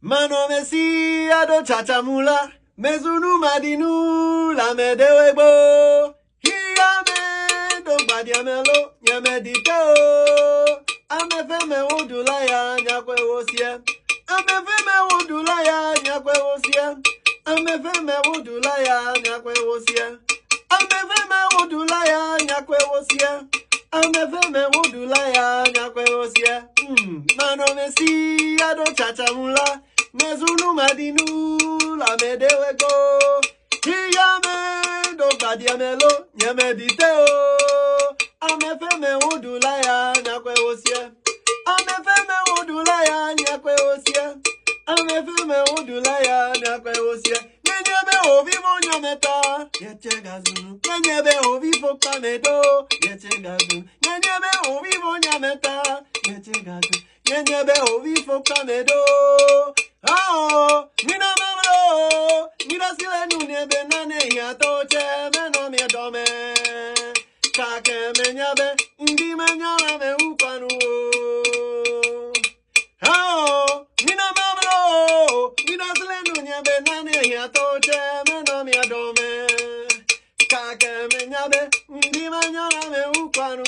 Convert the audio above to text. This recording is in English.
Mano mesi ado chachamula, mezunu madinu la medewebo. Hiya me do badiamelo, nyamedito. Amefeme udulaya nyakwe wosia. Amefeme udulaya nyakwe wosia. Amefeme udulaya nyakwe wosia. Amefeme udulaya nyakwe wosia. Amefeme udulaya nyakwe wosia. Mano mesi ado chachamula. Mezunu madinu la medewego. Hiyame do badiamelo nyamediteo. Amefeme udulaya nyakwe wosia. Amefeme udulaya nyakwe wosia. Amefeme udulaya nyakwe wosia. Nyebe ovivo nyameta yechegazunu. Nyebe ovivo kamedo yechegazunu. Nyebe ovivo nyameta yechegazunu. Nyebe ovivo kamedo. Mina mamlo, mina sile nunye benane ya toche meno mi dome. Kake menyabe, ndi menyala me upanu. Mina mamlo, mina sile nunye benane ya toche meno mi dome. Kake menyabe, ndi menyala me upanu.